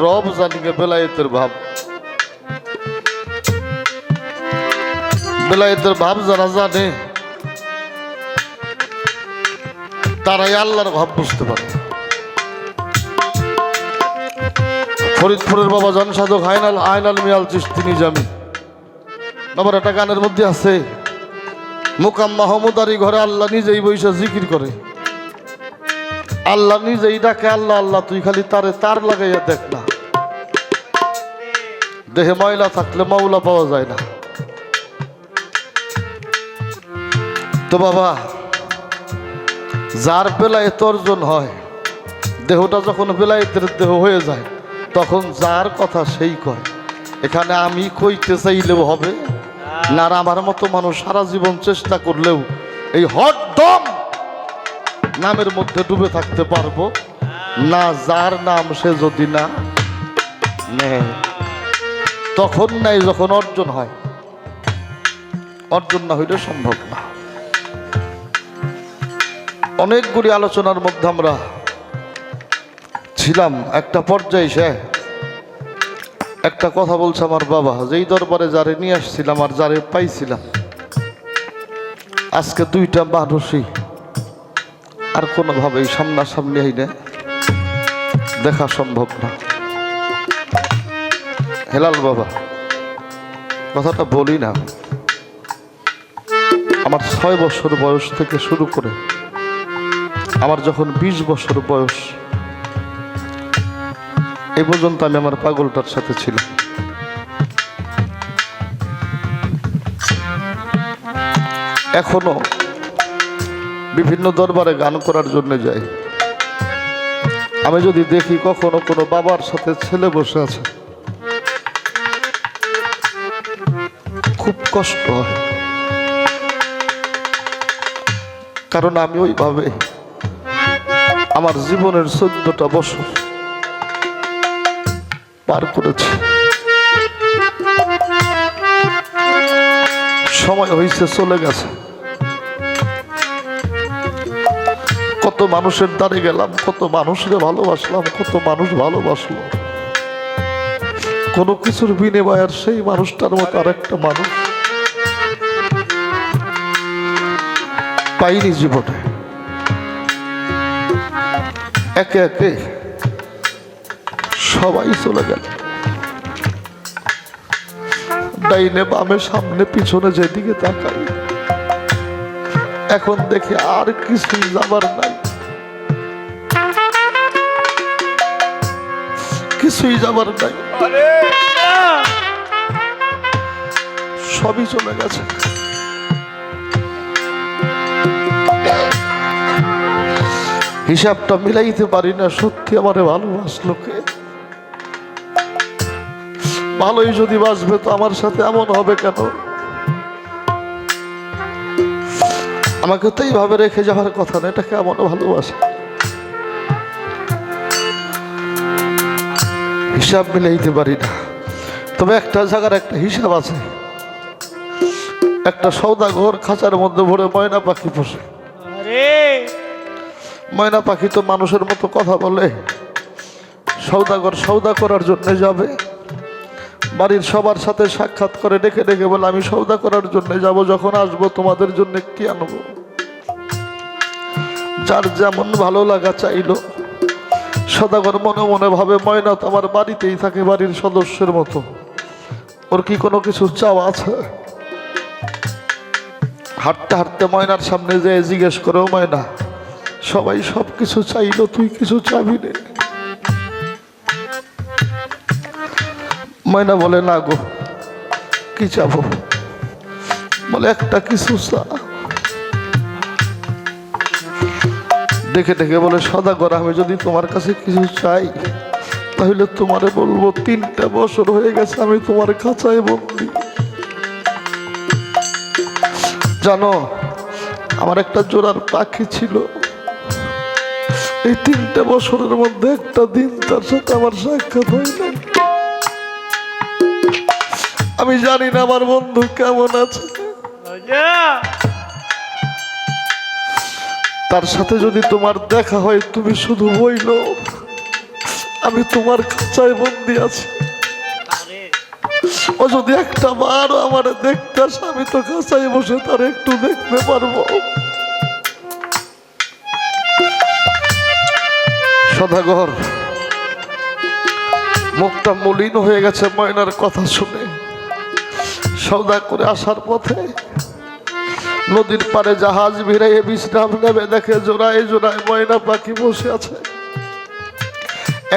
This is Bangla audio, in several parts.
রব জানিয়ে বেলায়েতের ভাব। বেলায়েতের ভাব যারা জানে তারাই আল্লাহর ভাব বুঝতে পারে। ফরিদপুরের বাবা জান সাধক আইনাল মিয়াল চিশতি নিজামী আমার একটা গানের মধ্যে আছে, মুকাম মাহমুদারি ঘরে আল্লাহ নিজেই বৈশা জিকির করে, আল্লাহ নিজেই ডাকে আল্লাহ আল্লাহ, তুই খালি তারে তার লাগাইয়া দেখ না। দেহে ময়লা থাকলে মাওলা পাওয়া যায় না। তো বাবা, যার বেলায়েত অর্জন হয়, দেহটা যখন বেলায়েতের দেহ হয়ে যায় তখন যার কথা সেই কয়। এখানে আমি কইতে চাইলেও হবে না, আর আমার মতো মানুষ সারা জীবন চেষ্টা করলেও এই হরদম নামের মধ্যে ডুবে থাকতে পারবো না। যার নাম সে যদি না নেয় তখন নাই, যখন অর্জন হয়। অর্জন না হইলে সম্ভব না। অনেকগুলি আলোচনার মধ্যে আমরা ছিলাম। একটা পর্যায়ে সে একটা কথা বলছে আমার বাবা, যেই দরবারে যারে নিয়ে আসছিলাম আর যারে পাইছিলাম, আজকে দুইটা মানুষই আর কোনোভাবেই সামনাসামনি আইনে দেখা সম্ভব না। হেলাল বাবা, কথাটা বলি না, আমার 6 বছর বয়স থেকে শুরু করে আমার যখন 20 বছর বয়স এই পর্যন্ত আমি আমার পাগলটার সাথে ছিলাম। এখনো বিভিন্ন দরবারে গান করার জন্য যাই। আমি যদি দেখি কখনো কোনো বাবার সাথে ছেলে বসে আছে, খুব কষ্ট হয়, কারণ আমি ওইভাবে আমার জীবনের 14টা বছর পার করেছি। সময় হয়েছে, চলে গেছে। কত মানুষের দ্বারে গেলাম, কত মানুষকে ভালোবাসলাম, কত মানুষ ভালোবাসলো। কোনো কিছুর বিনিময়ে আর সেই মানুষটার মতো আর একটা মানুষ পাইনি জীবনে। একে একে সবাই চলে গেল, ডাইনে বামে সামনে পিছনে যেদিকে তাকাই এখন দেখি আর কিছুই যাবার নাই, কিছুই যাবার নাই, সবই চলে গেছে। হিসাবটা মিলাইতে পারি না, সত্যি আমারে ভালোবাসলো কে? ভালোই যদি বাসবে তো আমার সাথে এমন হবে কেন? আমাকে তো এইভাবে রেখে যাওয়ার কথা না, এটা কেমন ভালোবাসা? হিসাব মিলাইতে পারি না। তবে একটা জায়গার একটা হিসাব আছে। একটা সওদাগর খাঁচার মধ্যে ভরে ময়না পাখি পোষে। ময়না পাখি তো মানুষের মতো কথা বলে। সওদাগর সওদা করার জন্য যাবে, বাড়ির সবার সাথে সাক্ষাৎ করে ডেকে ডেকে বলে, আমি সওদা করার জন্য যাব, যখন আসবো তোমাদের জন্য কি আনবো? যার যেমন ভালো লাগা চাইলো। সওদাগর মনে মনে ভাবে, ময়না তো আমার বাড়িতেই থাকে, বাড়ির সদস্যের মতো, ওর কি কোনো কিছু চাওয়া আছে? হাঁটতে হাঁটতে ময়নার সামনে যেয়ে জিজ্ঞেস করে, ময়না, সবাই সব কিছু চাইলো, তুই কিছু চাবি নে? ময়না বলে, না গো, কি চাবো? বলে, একটা কিছু চা। দেখে দেখে বলে, সওদাগর, আমি যদি তোমার কাছে কিছু চাই তাহলে তোমারে বলবো 3টা বছর হয়ে গেছে আমি তোমার খাঁচায় বন্দি। জানো, আমার একটা জোড়ার পাখি ছিল, এই 3টা বছরের মধ্যে একটা দিন তার সাথে আমার সাক্ষাৎ হয় না। আমি জানি না আমার বন্ধু কেমন আছে। তার সাথে যদি তোমার দেখা হয়, তুমি শুধু বইলো আমি তোমার খাঁচায় বন্দি আছি। ও যদি একটা বার আমার দেখতে আসে, আমি তো খাঁচায় বসে তার একটু দেখতে পারবো। সদাগর মুখটা মলিন হয়ে গেছে ময়নার কথা শুনে। সওদা করে আসার পথে নদীর পাড়ে জাহাজ ভিড়াইয়ে বিশ্রাম নেবে, দেখে জোড়ায় জোড়ায় ময়না পাখি বসে আছে।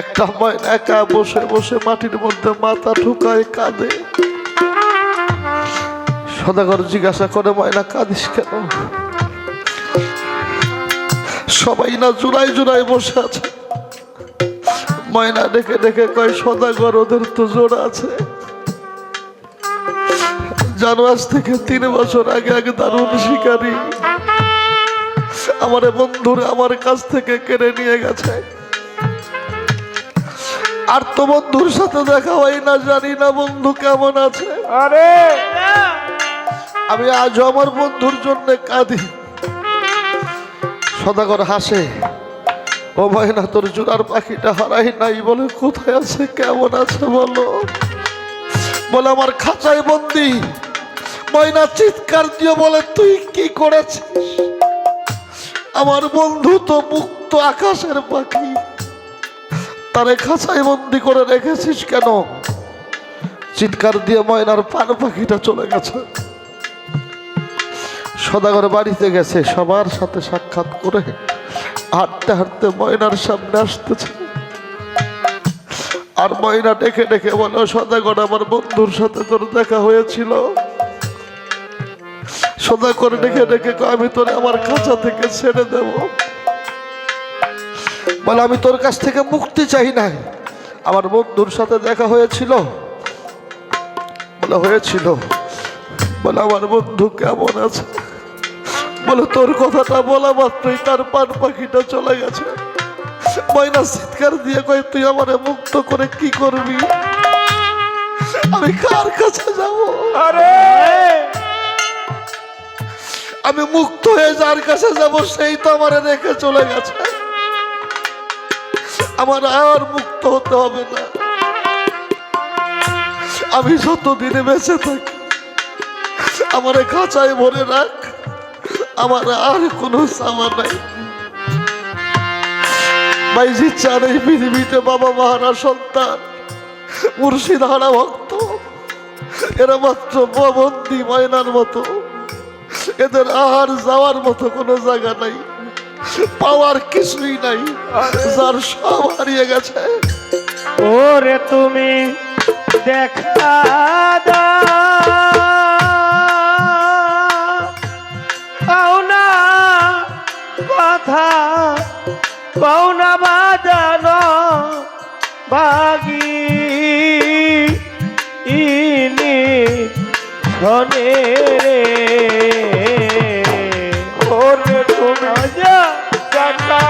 একটা ময়না একা বসে বসে মাটির মধ্যে মাথা ঠুকায় কাঁদে। সদাগর জিজ্ঞাসা করে, ময়না কাঁদিস কেন? সবাই না জোড়ায় জোড়ায় বসে আছে। ময়না ডেকে ডেকে কয়, সদাগর ওদের তো জোড়া আছে। জানো, আজ থেকে 3 বছর আগে এক দারুণ শিকারী আমার বন্ধুরা আমার কাছ থেকে কেড়ে নিয়ে গেছে। আর তো বন্ধুর সাথে দেখা হয় না, জানি না বন্ধু কেমন আছে। আরে আমি আজ আমার বন্ধুর জন্য কাঁদি। সদাগর হাসে, ও ময়না, তোর জোড়ার পাখিটা হারাই নাই বলে কোথায় আছে, কেমন আছে বলো? বলে আমার খাঁচায় বন্দি। ময়না চিৎকার দিয়ে বলে, তুই কি করেছিস? আমার বন্ধু তো মুক্ত আকাশের পাখি, তারে খাঁচায় বন্দি করে রেখেছিস কেন? চিৎকার দিয়ে ময়নার পান পাখিটা চলে গেছে। সদাগর বাড়িতে গেছে, সবার সাথে সাক্ষাৎ করে হাঁটতে হাঁটতে ময়নার সামনে আসতেছে। আর ময়না ডেকে ডেকে বলো, সদাগর আমার বন্ধুর সাথে তোর দেখা হয়েছিল। সদাগর ডেকে ডেকে আমি তোরে আমার খাঁচা থেকে ছেড়ে দেব। বলে, আমি তোর কাছ থেকে মুক্তি চাই না, আমার বন্ধুর সাথে দেখা হয়েছিল। বলে, হয়েছিল। বলে, আমার বন্ধু কেমন আছে? বলে, তোর কথাটা বলা মাত্রই তার পান পাখিটা চলে গেছে। ময়না চিৎকার দিয়ে কয়, তুই আমারে মুক্ত করে কি করবি? আমি কার কাছে যাব? আরে আমি মুক্ত হয়ে যার কাছে যাব, সেই তো আমারে রেখে চলে গেছে। আমার আর মুক্ত হতে হবে না। আমি যতদিনে বেঁচে থাকি আমারে খাঁচায় ভরে রাখ, আমার আর কোনো চাওয়া নাই। বাইজি চান এই পৃথিবীতে বাবা মাহারা সন্তান, মুর্শিদ হারা ভক্ত, এরা মাত্র বন্দি ময়নার মতো। এদের আর যাওয়ার মতো কোনো জায়গা নাই, পাওয়ার কিছুই নাই, যার সব হারিয়ে গেছে। ওরে তুমি দেখা দাও না কথা, কও না বাজানো বাগি ইনি শোনে রে। ওরে তুমি দেখা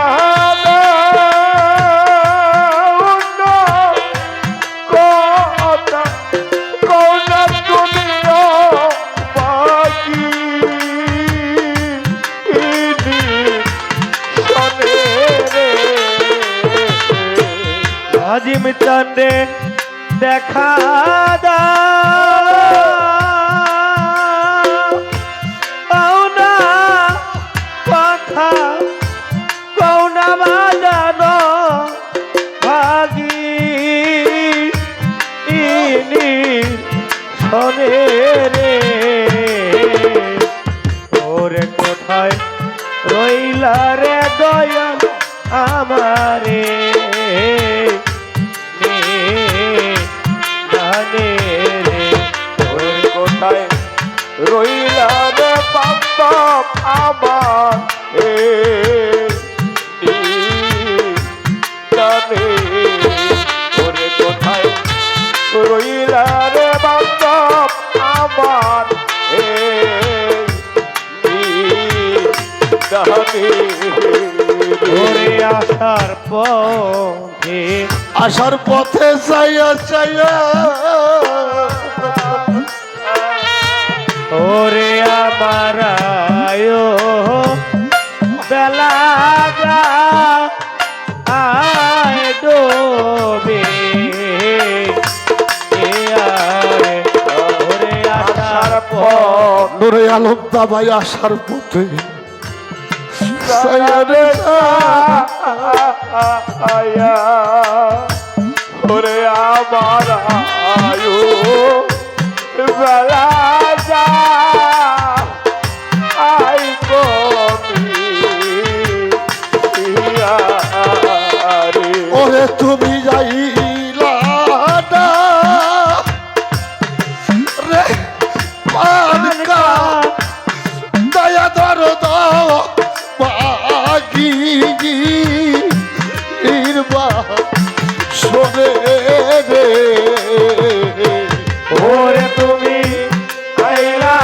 আজিম চাঁদে দেখা দাও না কথা, কও না বাজানো ভাগি ইনি শোনে রে। ওরে কোথায় রইলা রে দয়াল আমারে কোথায় রইলা রে বান্ধব আমার জানে? ওরে কোথায় রইলা রে বান্ধব আমার জানে? ওরে আসার পথে চাইয়া চাইয়া ওরে আমার বেলা আয় আলম বাবাই আসার পথে আয়া ওরে আমার আয়ু বেলা যা আই কমি ওরে তুমি যাইলা না রে পানকা দয়া দর দাও বাগি ইরবা শোনে রে ওরে তুমি আইলা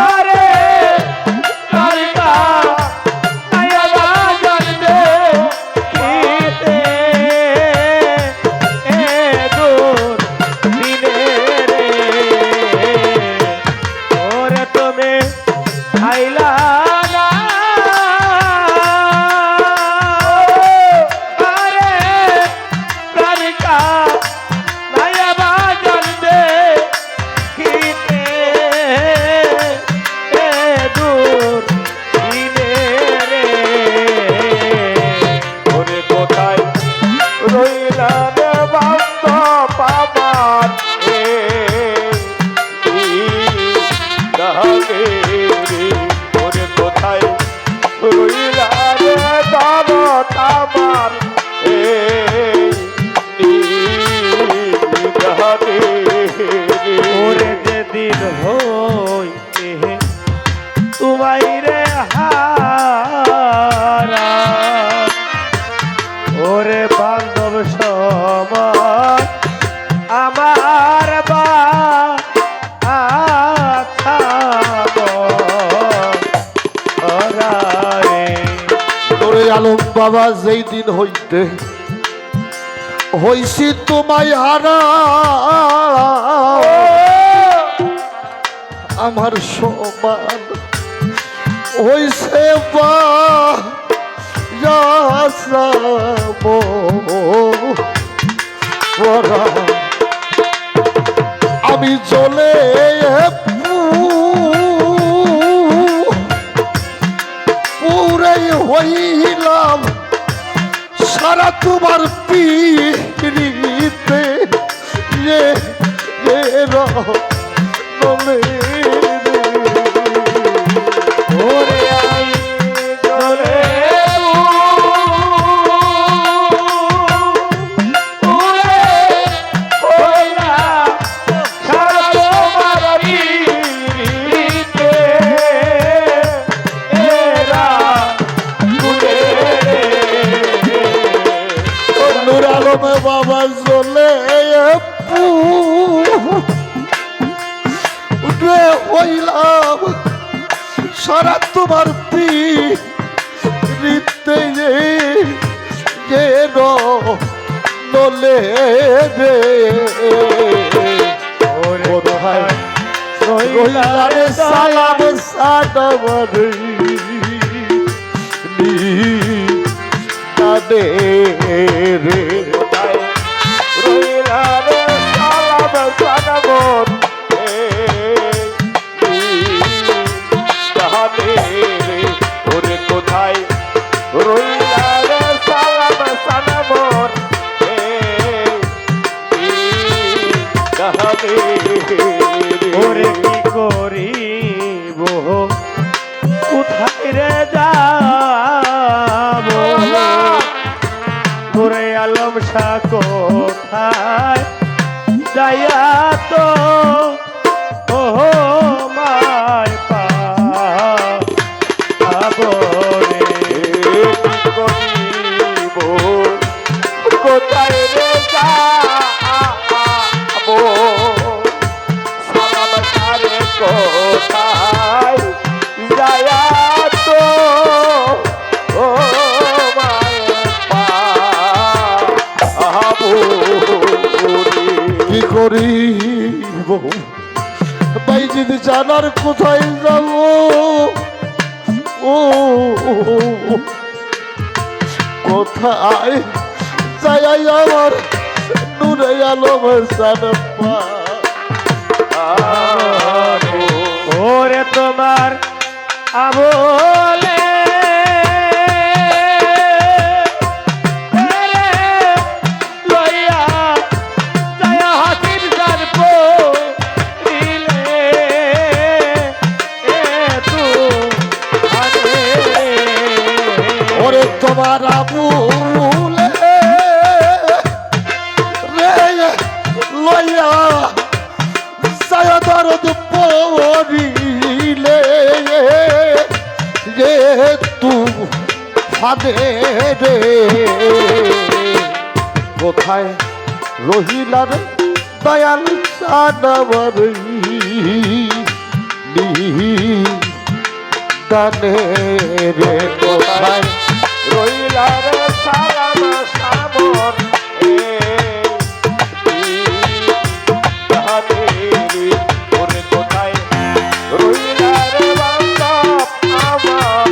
আরে কালিকা আয়া জানতে কিতে এ দূর দিনে রে ওরে তুমি আইলা না আরে কালিকা আয়া জানতে কিতে এ দূর দিনে রে ওরে কোথায় রইলা রে বান্ধব আমার দাগে রে ওরে কোথায় রইলা রে দানত আমার ওরে যেদিন হইতে তোমায় রে হারা ওরে বান্ধব সমান আমার বা তোরে আলম বাবা যেই দিন হইতে হইছি তোমায় হারা আমার সমান হইছে বা আমি চলে পুরে হইলাম সারা তোমার পিড়িতে ওরে আই চলে ওরে ওইলা সারা তোমার পিরিতে এরা গুলে নূর আলমে বাবা চলে উঠে হইলাম সারা তোমার পিড়িতে নলে রে ওরে রইলা রে সালাম সাদবর কাদে রে রইলা রে সালাম সানবর ওরে কোথায় রইলা রে সালাম সানবর ওরে কি করিব কোথায় রে যাব ওরে আলম শাহ কোথায় যাইয়া তো ও মায় পাবো রে কি করিব কোথায় রে যাবো সালাম সারে কোথায় যাইয়া তো ও মায় পাবো কি করিব ভাই যদি জানার কোথায় যাব ও কোথায় যাই আমার নূরে আলম সানপা ওরে তোমার আবলে লইয়া যায় হাতির গর্ভ দিলে তু ওরে তোমার আবুলে রে লইয়া যায় দরদ পরিলে গে তু ফাদে রে কোথায় রহিলা রে দয়াল সানবর দানে রে কোথায় রইলার সালাম সামর ওরে কোথায় রইলার বান্ধব আমার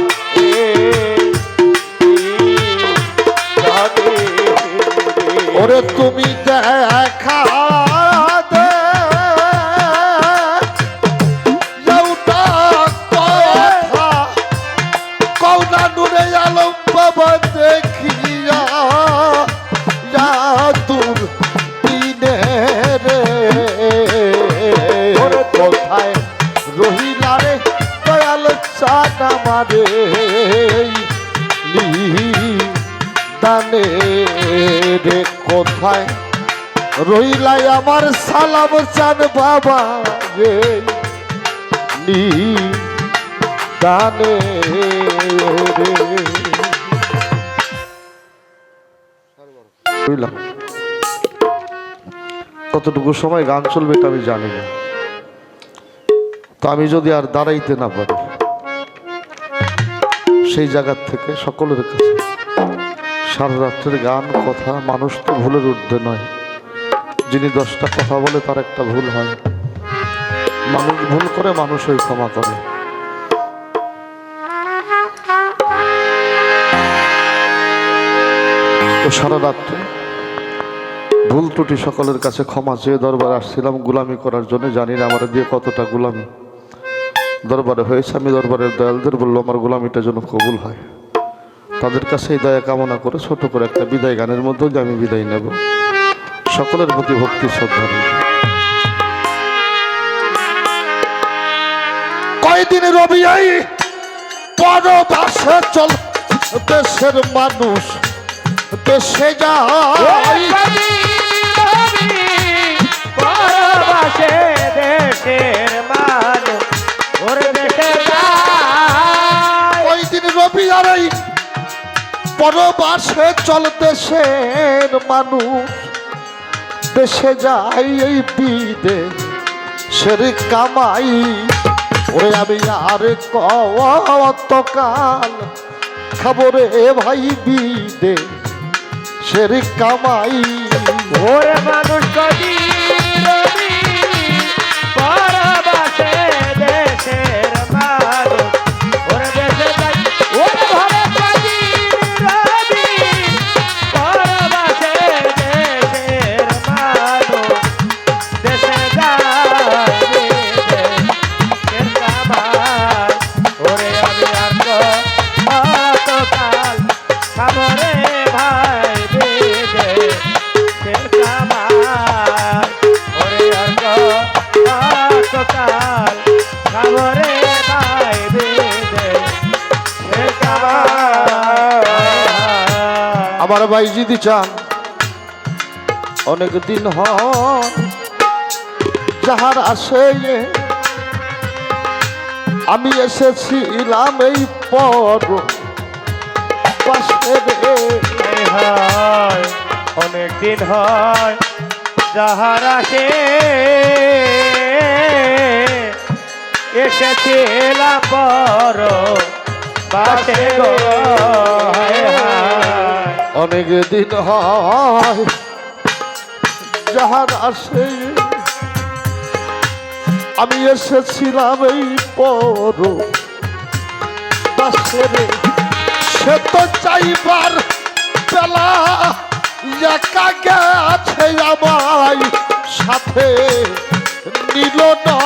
ওরে তুমি দেখা দে যাওটা কথা কৌনা নুরে আলম বাবা দেখিয়া যা দূর দিনে রে ওরে কোথায় রহিলা রে দয়াল চান আমারে দানে রে কোথায় রইলাই আমার সালাম চান বাবা রে নি দানে রে বুঝলাম কতটুকু সময় গান চলবে এটা আমি জানি না, তো আমি যদি আর দাঁড়াইতে না পারি সেই জায়গার থেকে সকলের কাছে সারা রাত্রের গান কথা, মানুষ তো ভুলের ঊর্ধ্বে নয়। যিনি 10টা কথা বলে তার একটা ভুল হয়, মানুষ ভুল করে, মানুষই ক্ষমা করে। তো সারা রাত্রে ভুল ত্রুটি সকলের কাছে ক্ষমা চেয়ে দরবারে আসছিলাম গোলামি করার জন্য। জানি না আমার দিয়ে কতটা গোলামি দরবারে হয়েছে। আমি দরবারের দয়ালদের বললো আমার গোলামিটা যেন কবুল হয়। তাদের কাছে এই দয়া কামনা করে ছোট করে একটা বিদায় গানের মধ্যে যে আমি বিদায় নেব। সকলের প্রতি ভক্তি শ্রদ্ধা। কয়দিন রবি পরবাসে চল দেশের মানুষ দেশে যায়, পরবাসে দেশের মানুষ ওর দেশে যায়। কয়দিন রবি আর পরবাসে চল দেশের মানুষ দেশে যায়, এই বিদেশের কামাই ওরে আমি আর কতকাল খবরে ভাই বিদেশের কামাই। ওরে মানুষ কবি রবি পরবাসে দেশের মানুষ ওর দেশে যায়। ওরে ঘরে কবি রবি পরবাসে দেশের মানুষ দেশে যায়। দেশের কামাই ওরে আমি আর কতকাল খবরে ভাই বিদেশের কামাই ওরে আর কতকাল খবরে ভাই বিদেশের কামাই। আমার ভাই যদি চান অনেক দিন হয় যাহার আসে আমি এসেছিলাম এই পর পাশে রে। হয় অনেক দিন হয় যাহার আসে এসেছিলাম বড় বাসে গো। অনেক দিন হয় যাহার আসে আমি এসেছিলাম এই পর পাশে রে। সে তো চাইবার বেলা একা গেছে আমায় সাথে নিল না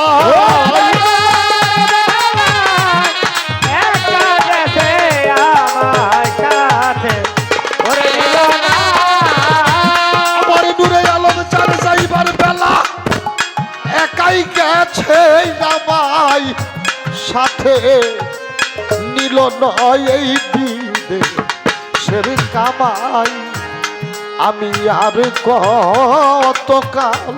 একা গেছে আমার সাথে ওরে নিল না আমার নূরে আলম চার যাইবার বেলা একাই গেছে আমায় সাথে নিল নয় এই বিদেশের কামাই আমি আর কতকাল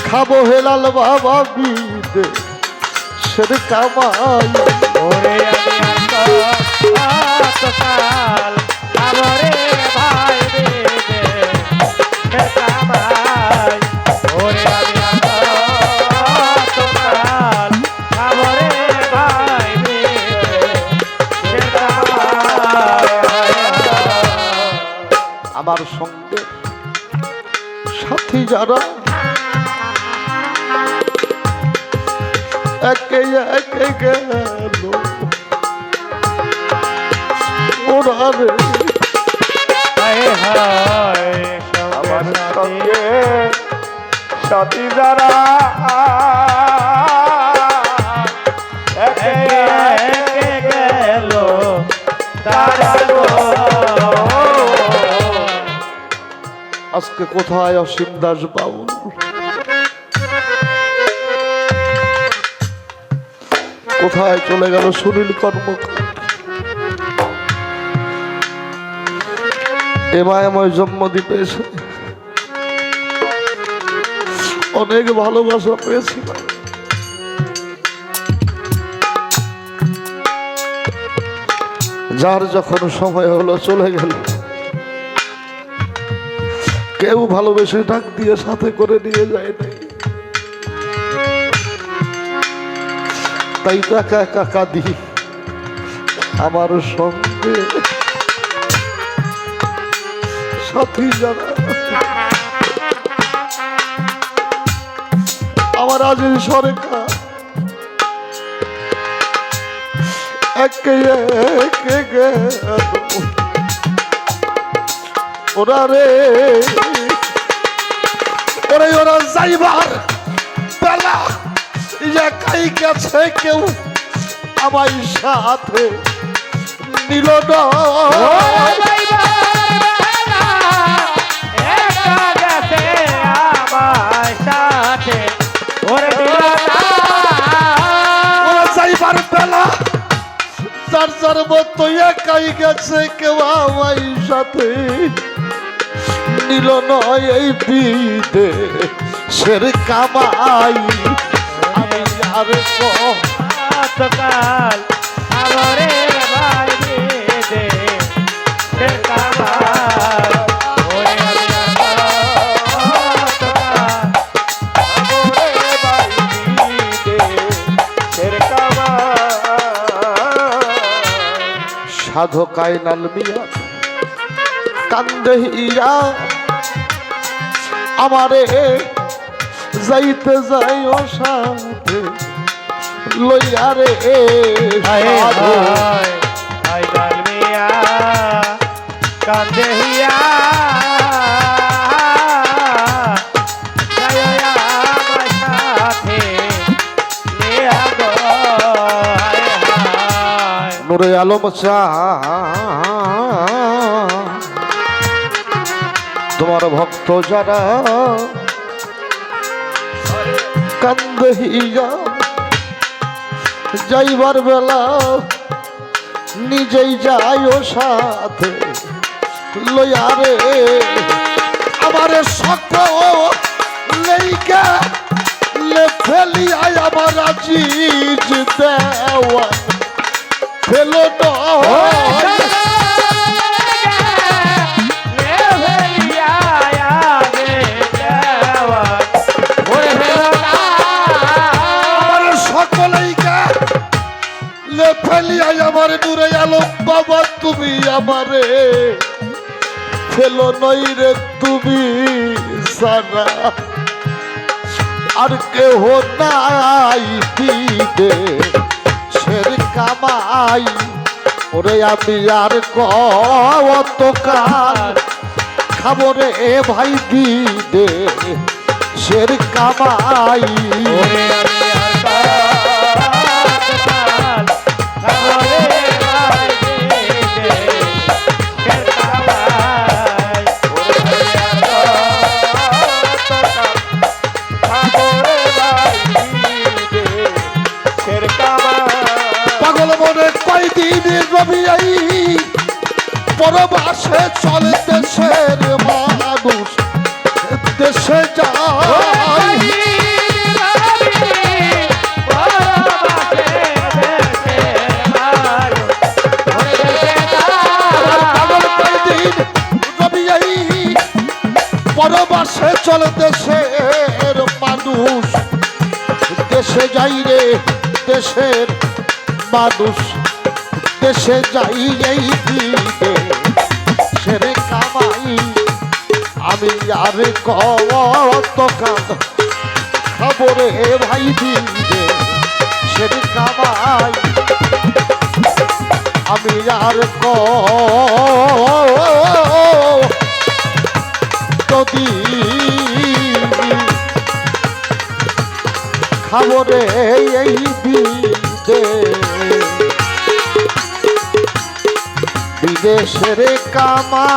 খাবো হেলাল বাবা বিদেশের কামাই ওরে আমি কতকাল আমরে ভাই বিদেশের কামাই ওরে আমি কতকাল আমরে ভাই বিদেশের কামাই আমার সঙ্গে সাথী যারা একে একে গেল ওরা রে হায় হায় আমার সঙ্গে সঙ্গে সাথী যারা একে একে গেল তারা গো আজকে কোথায় অসীম দাস বাউল কোথায় চলে গেল সুনীল কর্মকার এ মায়াময় জন্মদিন পেয়েছে অনেক ভালোবাসা পেয়েছি যার যখন সময় হলো চলে গেল কেউ ভালোবেসে ডাক দিয়ে সাথে করে নিয়ে যায় নাই তাই তো একা একা কাঁদি আমার সঙ্গে সাথী যারা আমার আজিজ সরকার একে একে গেল ওরা রে ওরে ওরা যাইবার বেলা একাই গেছে কেউ আমায় সাথে নিল না একা গেছে আমার সাথে ওরে নিল না ওরা যাইবার বেলা যার যার মতো একাই গেছে কেউ আমায় সাথে নিল নয় এই বিদেশের কামাই আমি আর কতকাল আমরে ভাই বিদেশের কামাই ওরে আমি কতকাল আমরে ভাই বিদেশের কামাই সাধক আইনাল মিয়া কান্দে ইয়া আমারে যাইতে যাইও সাথে লইয়া রে হায় সাধু। হায় হায় ডালমিয়া কান্দে হিয়া যায় আমার সাথে নিয়া গো হায় হায় নূরে আলম চা তোমার ভক্ত যারা কান্দে ইয়া যাইবার বেলা নিজেই যাইও সাথে লইয়া রে আমারে সকল লেইকা লে ফেলিয়া আমার আজিজ দেওয়া ফেলো নয় ফেলিয়াই আমার দূরে আলম বাবা তুমি আমারে ফেলো নই রে তুমি সারা আর কেহ নাই পিবে সের কামাই ওরে আমি আর কত কাল খাবো রে ভাই দিদে শের কামাই ওরে আমি আর কতকাল খাবো রে ভাই দিদে শের কামাই। ওরে আমি আর কতকাল খাবো রে ভাই দিদে শের কামাই। পাগল মনে কয়দিন রবি আই পরবাসে চলে দেশের মানুষ দেশে যায় পাগল কয়দিন রবি আই পরবাসে চলে দেশের মানুষ দেশে যাই রে দেশের মানুষ দেশে যাই এই দিকে সেরে কামাই আমি আর কত কাজ খাবো রে ভাই দিবে সেরে কামাই আমি আর কতদি খাবো রে এই দিবে বিদেশের কামা